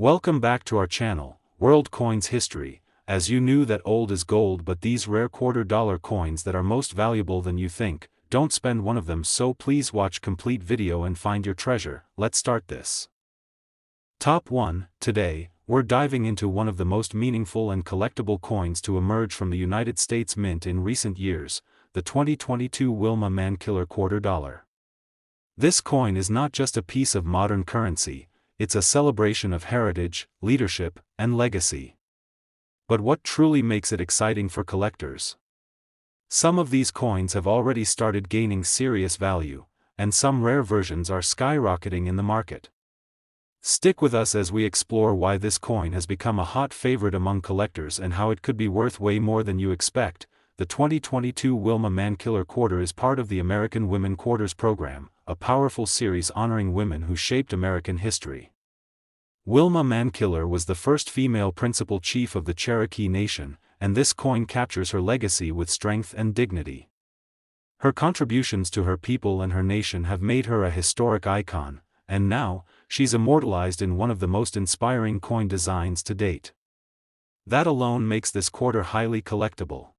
Welcome back to our channel, World Coins History. As you knew that old is gold, but these rare $quarter coins that are most valuable than you think, don't spend one of them, so please watch complete video and find your treasure. Let's start this. Top 1. Today, we're diving into one of the most meaningful and collectible coins to emerge from the United States Mint in recent years, the 2022 Wilma Mankiller $quarter. This coin is not just a piece of modern currency, it's a celebration of heritage, leadership, and legacy. But what truly makes it exciting for collectors? Some of these coins have already started gaining serious value, and some rare versions are skyrocketing in the market. Stick with us as we explore why this coin has become a hot favorite among collectors and how it could be worth way more than you expect. The 2022 Wilma Mankiller Quarter is part of the American Women Quarters program, a powerful series honoring women who shaped American history. Wilma Mankiller was the first female principal chief of the Cherokee Nation, and this coin captures her legacy with strength and dignity. Her contributions to her people and her nation have made her a historic icon, and now, she's immortalized in one of the most inspiring coin designs to date. That alone makes this quarter highly collectible.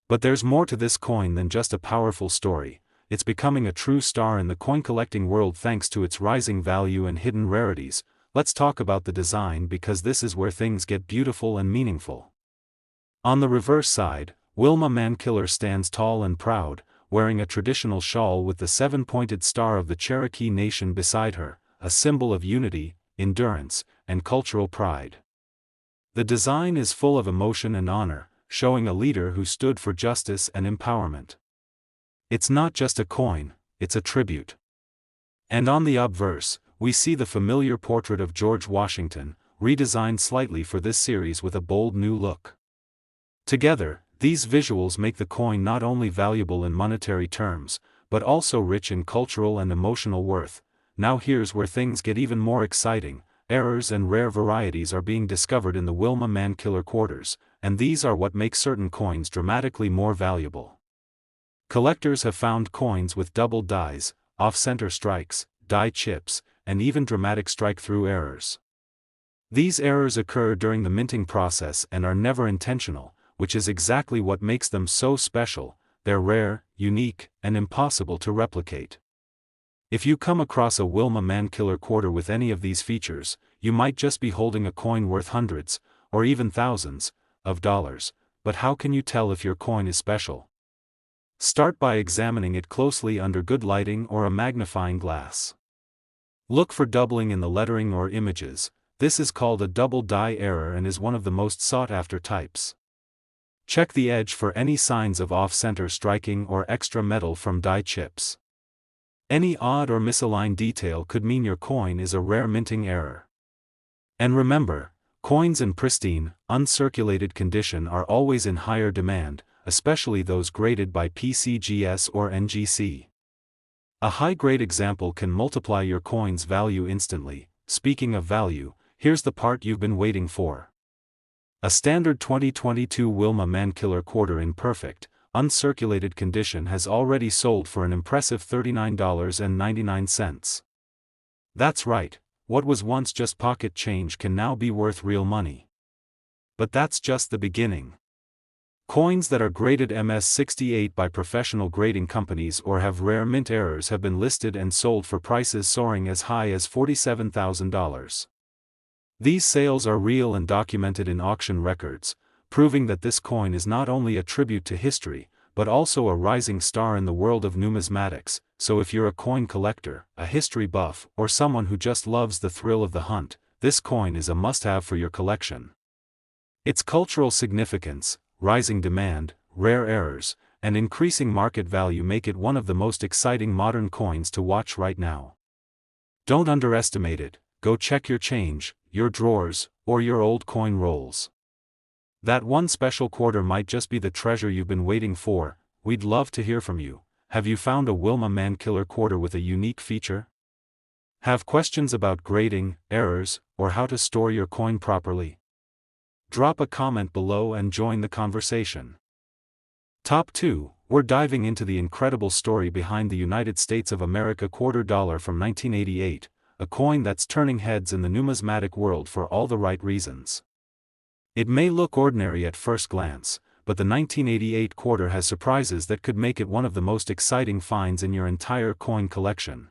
But there's more to this coin than just a powerful story. It's becoming a true star in the coin collecting world thanks to its rising value and hidden rarities. Let's talk about the design, because this is where things get beautiful and meaningful. On the reverse side, Wilma Mankiller stands tall and proud, wearing a traditional shawl with the seven-pointed star of the Cherokee Nation beside her, a symbol of unity, endurance, and cultural pride. The design is full of emotion and honor, showing a leader who stood for justice and empowerment. It's not just a coin, it's a tribute. And on the obverse, we see the familiar portrait of George Washington, redesigned slightly for this series with a bold new look. Together, these visuals make the coin not only valuable in monetary terms, but also rich in cultural and emotional worth. Now here's where things get even more exciting. Errors and rare varieties are being discovered in the Wilma Mankiller quarters, and these are what make certain coins dramatically more valuable. Collectors have found coins with double dies, off-center strikes, die chips, and even dramatic strike-through errors. These errors occur during the minting process and are never intentional, which is exactly what makes them so special. They're rare, unique, and impossible to replicate. If you come across a Wilma Mankiller quarter with any of these features, you might just be holding a coin worth hundreds, or even thousands, of dollars. But how can you tell if your coin is special? Start by examining it closely under good lighting or a magnifying glass. Look for doubling in the lettering or images. This is called a double die error and is one of the most sought-after types. Check the edge for any signs of off-center striking or extra metal from die chips. Any odd or misaligned detail could mean your coin is a rare minting error. And remember, coins in pristine, uncirculated condition are always in higher demand, especially those graded by PCGS or NGC. A high-grade example can multiply your coin's value instantly. Speaking of value, here's the part you've been waiting for. A standard 2022 Wilma Mankiller quarter in perfect, uncirculated condition has already sold for an impressive $39.99. That's right, what was once just pocket change can now be worth real money. But that's just the beginning. Coins that are graded MS-68 by professional grading companies or have rare mint errors have been listed and sold for prices soaring as high as $47,000. These sales are real and documented in auction records, proving that this coin is not only a tribute to history, but also a rising star in the world of numismatics. So if you're a coin collector, a history buff, or someone who just loves the thrill of the hunt, this coin is a must-have for your collection. Its cultural significance, rising demand, rare errors, and increasing market value make it one of the most exciting modern coins to watch right now. Don't underestimate it. Go check your change, your drawers, or your old coin rolls. That one special quarter might just be the treasure you've been waiting for. We'd love to hear from you. Have you found a Wilma Mankiller quarter with a unique feature? Have questions about grading, errors, or how to store your coin properly? Drop a comment below and join the conversation. Top 2, we're diving into the incredible story behind the United States of America $quarter from 1988, a coin that's turning heads in the numismatic world for all the right reasons. It may look ordinary at first glance, but the 1988 quarter has surprises that could make it one of the most exciting finds in your entire coin collection.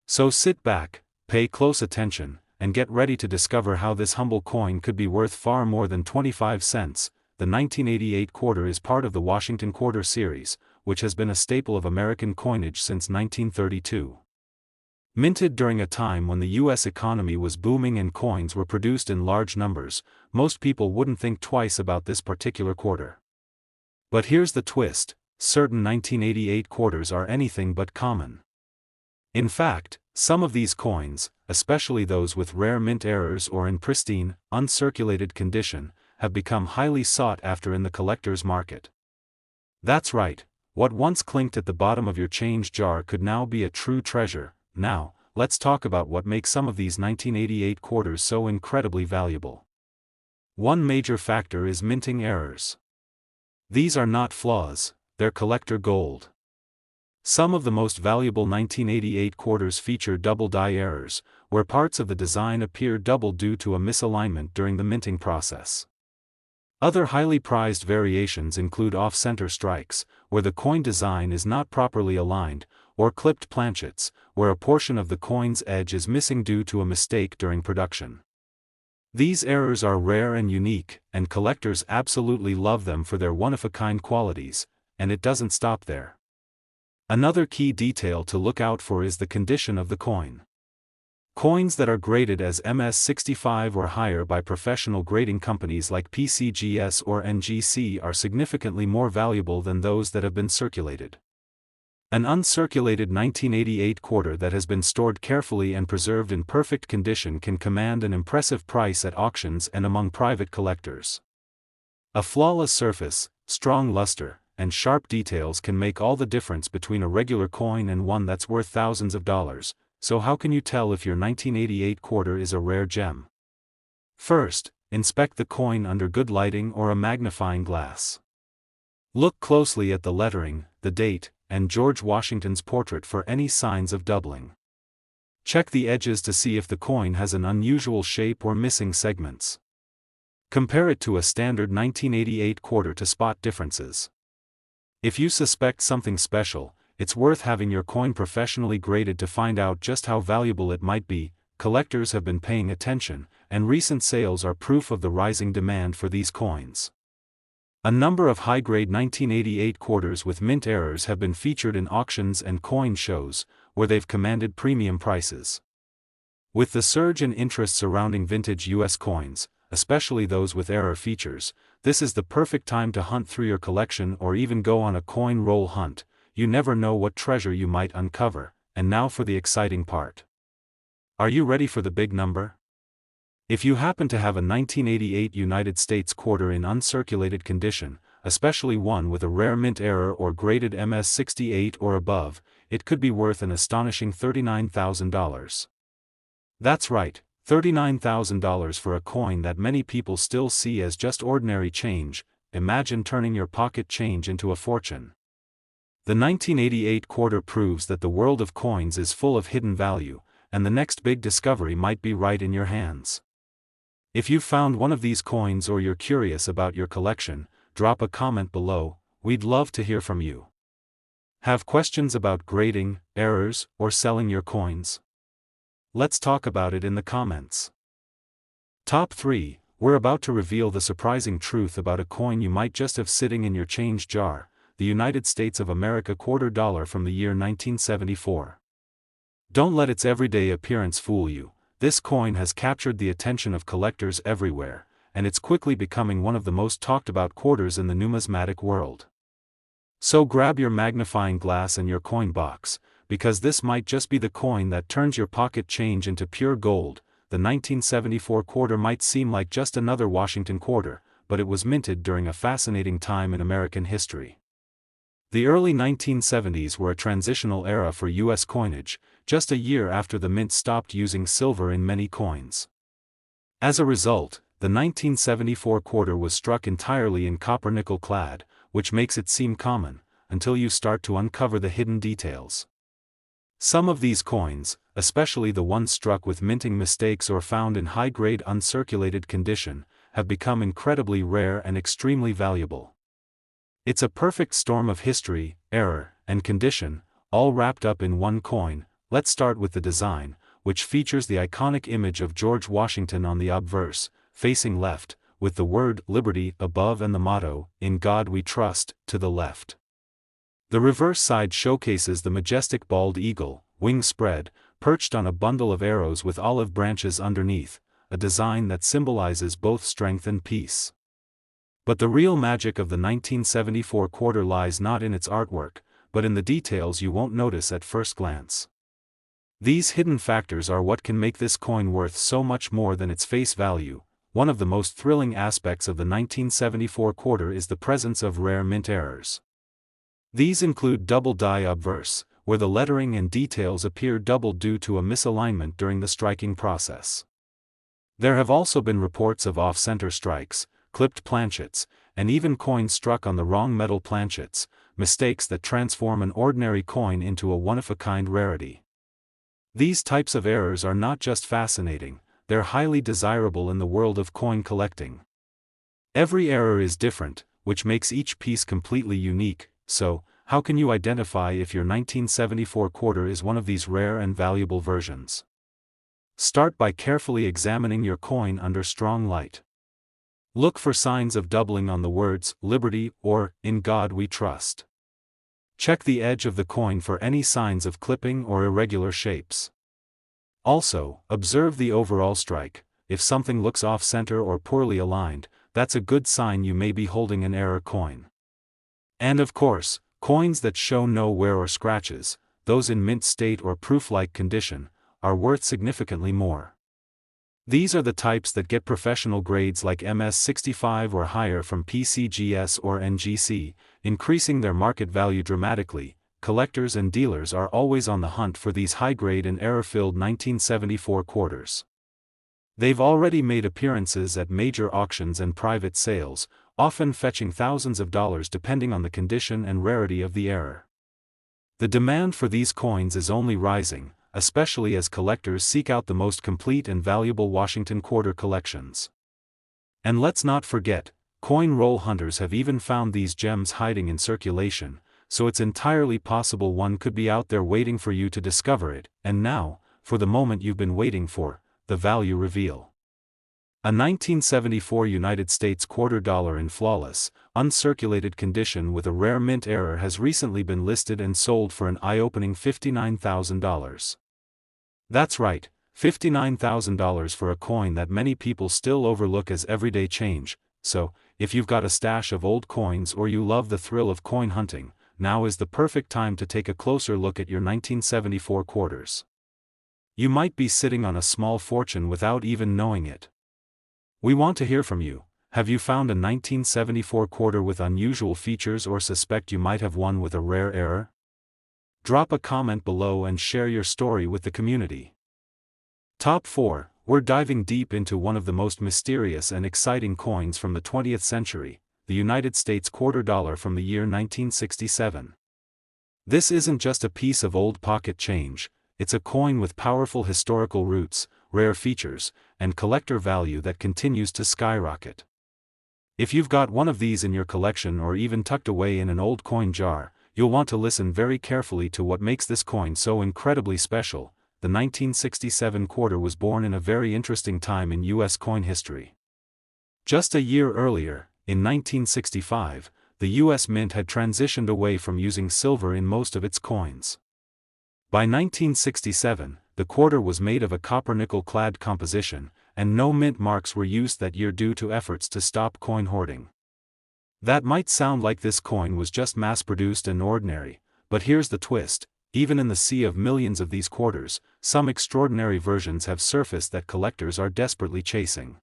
So sit back, pay close attention, and get ready to discover how this humble coin could be worth far more than 25 cents. The 1988 quarter is part of the Washington Quarter series, which has been a staple of American coinage since 1932. Minted during a time when the U.S. economy was booming and coins were produced in large numbers, most people wouldn't think twice about this particular quarter. But here's the twist: certain 1988 quarters are anything but common. In fact, some of these coins, especially those with rare mint errors or in pristine, uncirculated condition, have become highly sought after in the collector's market. That's right, what once clinked at the bottom of your change jar could now be a true treasure. Now, let's talk about what makes some of these 1988 quarters so incredibly valuable. One major factor is minting errors. These are not flaws, they're collector gold. Some of the most valuable 1988 quarters feature double die errors, where parts of the design appear double due to a misalignment during the minting process. Other highly prized variations include off-center strikes, where the coin design is not properly aligned, or clipped planchets, where a portion of the coin's edge is missing due to a mistake during production. These errors are rare and unique, and collectors absolutely love them for their one-of-a-kind qualities, and it doesn't stop there. Another key detail to look out for is the condition of the coin. Coins that are graded as MS65 or higher by professional grading companies like PCGS or NGC are significantly more valuable than those that have been circulated. An uncirculated 1988 quarter that has been stored carefully and preserved in perfect condition can command an impressive price at auctions and among private collectors. A flawless surface, strong luster, and sharp details can make all the difference between a regular coin and one that's worth thousands of dollars. So how can you tell if your 1988 quarter is a rare gem? First, inspect the coin under good lighting or a magnifying glass. Look closely at the lettering, the date, and George Washington's portrait for any signs of doubling. Check the edges to see if the coin has an unusual shape or missing segments. Compare it to a standard 1988 quarter to spot differences. If you suspect something special, it's worth having your coin professionally graded to find out just how valuable it might be. Collectors have been paying attention, and recent sales are proof of the rising demand for these coins. A number of high-grade 1988 quarters with mint errors have been featured in auctions and coin shows, where they've commanded premium prices. With the surge in interest surrounding vintage U.S. coins, especially those with error features, this is the perfect time to hunt through your collection or even go on a coin roll hunt. You never know what treasure you might uncover. And now for the exciting part. Are you ready for the big number? If you happen to have a 1988 United States quarter in uncirculated condition, especially one with a rare mint error or graded MS68 or above, it could be worth an astonishing $39,000. That's right, $39,000 for a coin that many people still see as just ordinary change. Imagine turning your pocket change into a fortune. The 1988 quarter proves that the world of coins is full of hidden value, and the next big discovery might be right in your hands. If you've found one of these coins or you're curious about your collection, drop a comment below. We'd love to hear from you. Have questions about grading, errors, or selling your coins? Let's talk about it in the comments. Top 3. We're about to reveal the surprising truth about a coin you might just have sitting in your change jar. The United States of America $quarter from the year 1974. Don't let its everyday appearance fool you. This coin has captured the attention of collectors everywhere, and it's quickly becoming one of the most talked about quarters in the numismatic world. So grab your magnifying glass and your coin box, because this might just be the coin that turns your pocket change into pure gold. The 1974 quarter might seem like just another Washington quarter, but it was minted during a fascinating time in American history. The early 1970s were a transitional era for U.S. coinage, just a year after the mint stopped using silver in many coins. As a result, the 1974 quarter was struck entirely in copper-nickel clad, which makes it seem common, until you start to uncover the hidden details. Some of these coins, especially the ones struck with minting mistakes or found in high-grade uncirculated condition, have become incredibly rare and extremely valuable. It's a perfect storm of history, error, and condition, all wrapped up in one coin. Let's start with the design, which features the iconic image of George Washington on the obverse, facing left, with the word Liberty above and the motto, In God We Trust, to the left. The reverse side showcases the majestic bald eagle, wings spread, perched on a bundle of arrows with olive branches underneath, a design that symbolizes both strength and peace. But the real magic of the 1974 quarter lies not in its artwork, but in the details you won't notice at first glance. These hidden factors are what can make this coin worth so much more than its face value. One of the most thrilling aspects of the 1974 quarter is the presence of rare mint errors. These include double die obverse, where the lettering and details appear doubled due to a misalignment during the striking process. There have also been reports of off-center strikes, clipped planchets, and even coins struck on the wrong metal planchets, mistakes that transform an ordinary coin into a one-of-a-kind rarity. These types of errors are not just fascinating, they're highly desirable in the world of coin collecting. Every error is different, which makes each piece completely unique. So, how can you identify if your 1974 quarter is one of these rare and valuable versions? Start by carefully examining your coin under strong light. Look for signs of doubling on the words, Liberty, or, In God We Trust. Check the edge of the coin for any signs of clipping or irregular shapes. Also, observe the overall strike. If something looks off-center or poorly aligned, that's a good sign you may be holding an error coin. And of course, coins that show no wear or scratches, those in mint state or proof-like condition, are worth significantly more. These are the types that get professional grades like MS65 or higher from PCGS or NGC, increasing their market value dramatically. Collectors and dealers are always on the hunt for these high-grade and error-filled 1974 quarters. They've already made appearances at major auctions and private sales, often fetching thousands of dollars depending on the condition and rarity of the error. The demand for these coins is only rising, especially as collectors seek out the most complete and valuable Washington quarter collections. And let's not forget, coin roll hunters have even found these gems hiding in circulation, so it's entirely possible one could be out there waiting for you to discover it. And now, for the moment you've been waiting for, the value reveal. A 1974 United States quarter dollar in flawless, uncirculated condition with a rare mint error has recently been listed and sold for an eye-opening $59,000. That's right, $59,000 for a coin that many people still overlook as everyday change. So, if you've got a stash of old coins or you love the thrill of coin hunting, now is the perfect time to take a closer look at your 1974 quarters. You might be sitting on a small fortune without even knowing it. We want to hear from you. Have you found a 1974 quarter with unusual features or suspect you might have one with a rare error? Drop a comment below and share your story with the community. Top 4. We're diving deep into one of the most mysterious and exciting coins from the 20th century, the United States quarter dollar from the year 1967. This isn't just a piece of old pocket change, it's a coin with powerful historical roots, rare features, and collector value that continues to skyrocket. If you've got one of these in your collection or even tucked away in an old coin jar, you'll want to listen very carefully to what makes this coin so incredibly special. The 1967 quarter was born in a very interesting time in U.S. coin history. Just a year earlier, in 1965, the U.S. Mint had transitioned away from using silver in most of its coins. By 1967, the quarter was made of a copper-nickel-clad composition, and no mint marks were used that year due to efforts to stop coin hoarding. That might sound like this coin was just mass-produced and ordinary, but here's the twist: even in the sea of millions of these quarters, some extraordinary versions have surfaced that collectors are desperately chasing.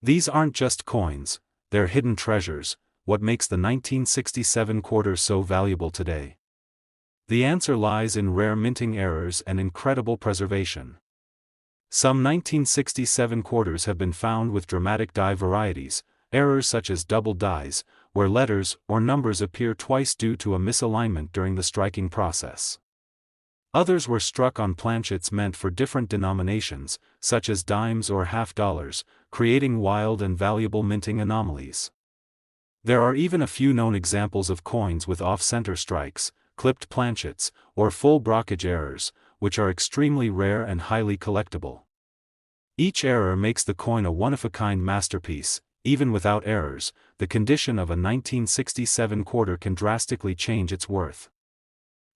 These aren't just coins, they're hidden treasures. What makes the 1967 quarter so valuable today? The answer lies in rare minting errors and incredible preservation. Some 1967 quarters have been found with dramatic die varieties, errors such as double dies, where letters or numbers appear twice due to a misalignment during the striking process. Others were struck on planchets meant for different denominations, such as dimes or half dollars, creating wild and valuable minting anomalies. There are even a few known examples of coins with off-center strikes, clipped planchets, or full brockage errors, which are extremely rare and highly collectible. Each error makes the coin a one-of-a-kind masterpiece. Even without errors, the condition of a 1967 quarter can drastically change its worth.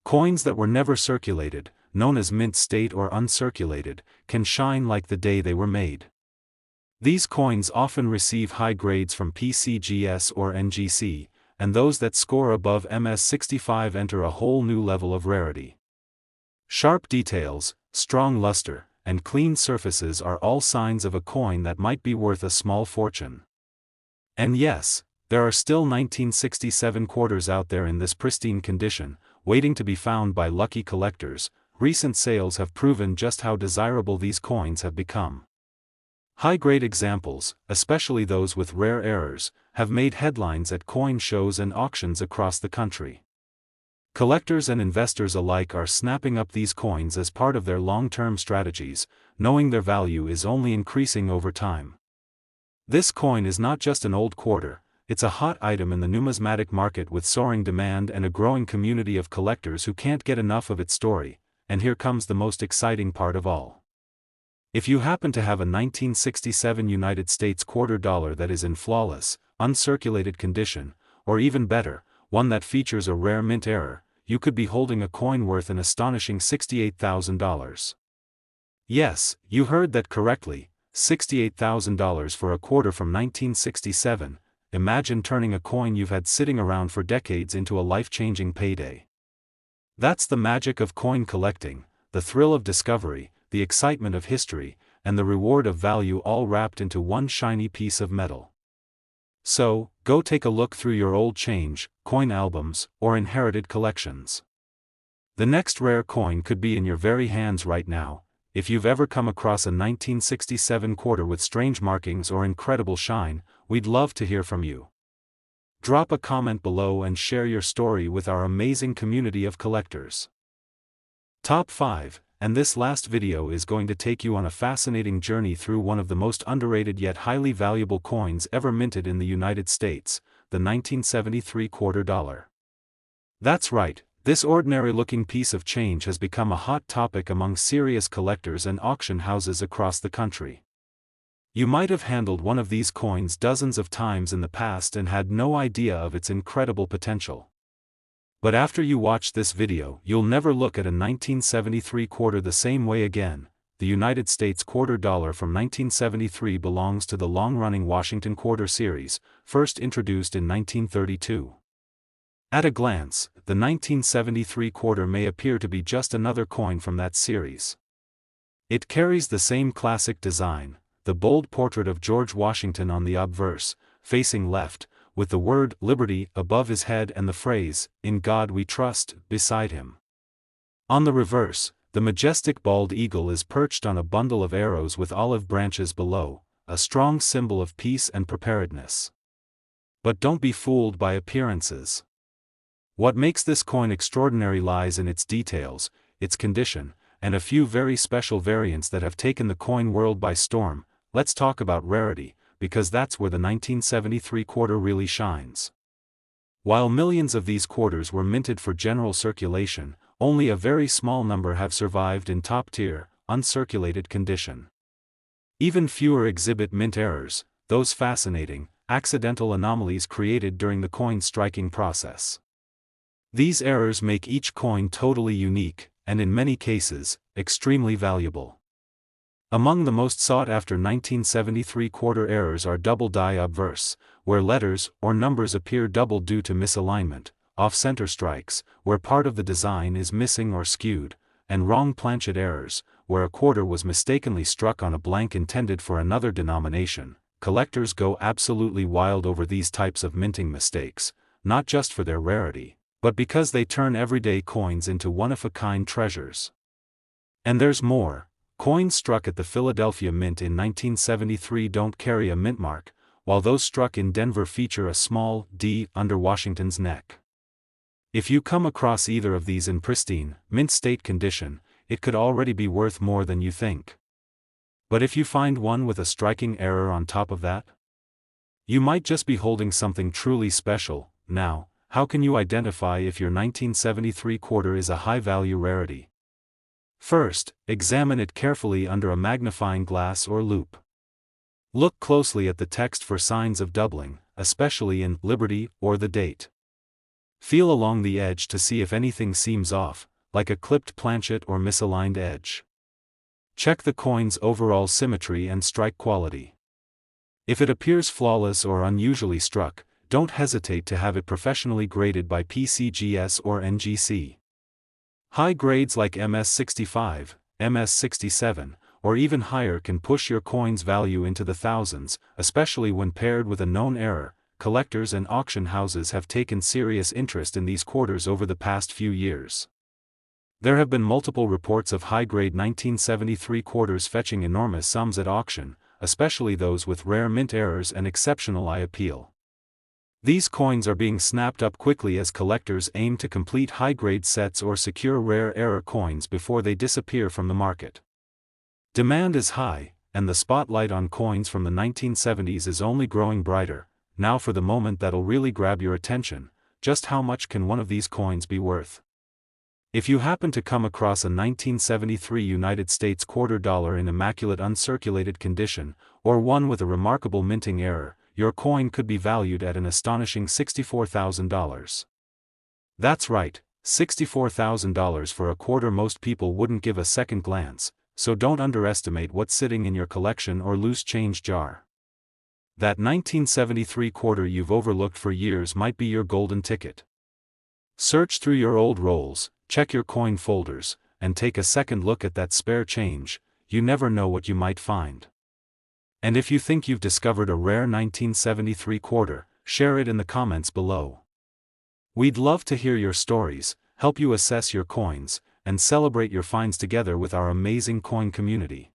Coins that were never circulated, known as mint state or uncirculated, can shine like the day they were made. These coins often receive high grades from PCGS or NGC, and those that score above MS65 enter a whole new level of rarity. Sharp details, strong luster, and clean surfaces are all signs of a coin that might be worth a small fortune. And yes, there are still 1967 quarters out there in this pristine condition, waiting to be found by lucky collectors. Recent sales have proven just how desirable these coins have become. High-grade examples, especially those with rare errors, have made headlines at coin shows and auctions across the country. Collectors and investors alike are snapping up these coins as part of their long-term strategies, knowing their value is only increasing over time. This coin is not just an old quarter, it's a hot item in the numismatic market with soaring demand and a growing community of collectors who can't get enough of its story. And here comes the most exciting part of all. If you happen to have a 1967 United States quarter dollar that is in flawless, uncirculated condition, or even better, one that features a rare mint error, you could be holding a coin worth an astonishing $68,000. Yes, you heard that correctly, $68,000 for a quarter from 1967. Imagine turning a coin you've had sitting around for decades into a life-changing payday. That's the magic of coin collecting, the thrill of discovery, the excitement of history, and the reward of value all wrapped into one shiny piece of metal. So, go take a look through your old change, coin albums, or inherited collections. The next rare coin could be in your very hands right now. If you've ever come across a 1967 quarter with strange markings or incredible shine, we'd love to hear from you. Drop a comment below and share your story with our amazing community of collectors. Top 5, and this last video is going to take you on a fascinating journey through one of the most underrated yet highly valuable coins ever minted in the United States, the 1973 quarter dollar. That's right. This ordinary-looking piece of change has become a hot topic among serious collectors and auction houses across the country. You might have handled one of these coins dozens of times in the past and had no idea of its incredible potential. But after you watch this video, you'll never look at a 1973 quarter the same way again. The United States quarter dollar from 1973 belongs to the long-running Washington Quarter series, first introduced in 1932. At a glance, the 1973 quarter may appear to be just another coin from that series. It carries the same classic design, the bold portrait of George Washington on the obverse, facing left, with the word "Liberty" above his head and the phrase, "In God We Trust," beside him. On the reverse, the majestic bald eagle is perched on a bundle of arrows with olive branches below, a strong symbol of peace and preparedness. But don't be fooled by appearances. What makes this coin extraordinary lies in its details, its condition, and a few very special variants that have taken the coin world by storm. Let's talk about rarity, because that's where the 1973 quarter really shines. While millions of these quarters were minted for general circulation, only a very small number have survived in top-tier, uncirculated condition. Even fewer exhibit mint errors, those fascinating, accidental anomalies created during the coin striking process. These errors make each coin totally unique, and in many cases, extremely valuable. Among the most sought-after 1973 quarter errors are double die obverse, where letters or numbers appear double due to misalignment, off-center strikes, where part of the design is missing or skewed, and wrong planchet errors, where a quarter was mistakenly struck on a blank intended for another denomination. Collectors go absolutely wild over these types of minting mistakes, not just for their rarity, but because they turn everyday coins into one-of-a-kind treasures. And there's more. Coins struck at the Philadelphia Mint in 1973 don't carry a mint mark, while those struck in Denver feature a small D under Washington's neck. If you come across either of these in pristine, mint state condition, it could already be worth more than you think. But if you find one with a striking error on top of that, you might just be holding something truly special. Now, how can you identify if your 1973 quarter is a high-value rarity? First, examine it carefully under a magnifying glass or loupe. Look closely at the text for signs of doubling, especially in Liberty or the date. Feel along the edge to see if anything seems off, like a clipped planchet or misaligned edge. Check the coin's overall symmetry and strike quality. If it appears flawless or unusually struck, don't hesitate to have it professionally graded by PCGS or NGC. High grades like MS65, MS67, or even higher can push your coin's value into the thousands, especially when paired with a known error. Collectors and auction houses have taken serious interest in these quarters over the past few years. There have been multiple reports of high-grade 1973 quarters fetching enormous sums at auction, especially those with rare mint errors and exceptional eye appeal. These coins are being snapped up quickly as collectors aim to complete high-grade sets or secure rare error coins before they disappear from the market. Demand is high, and the spotlight on coins from the 1970s is only growing brighter. Now for the moment that'll really grab your attention: just how much can one of these coins be worth? If you happen to come across a 1973 United States quarter dollar in immaculate uncirculated condition, or one with a remarkable minting error, your coin could be valued at an astonishing $64,000. That's right, $64,000 for a quarter most people wouldn't give a second glance, so don't underestimate what's sitting in your collection or loose change jar. That 1973 quarter you've overlooked for years might be your golden ticket. Search through your old rolls, check your coin folders, and take a second look at that spare change. You never know what you might find. And if you think you've discovered a rare 1973 quarter, share it in the comments below. We'd love to hear your stories, help you assess your coins, and celebrate your finds together with our amazing coin community.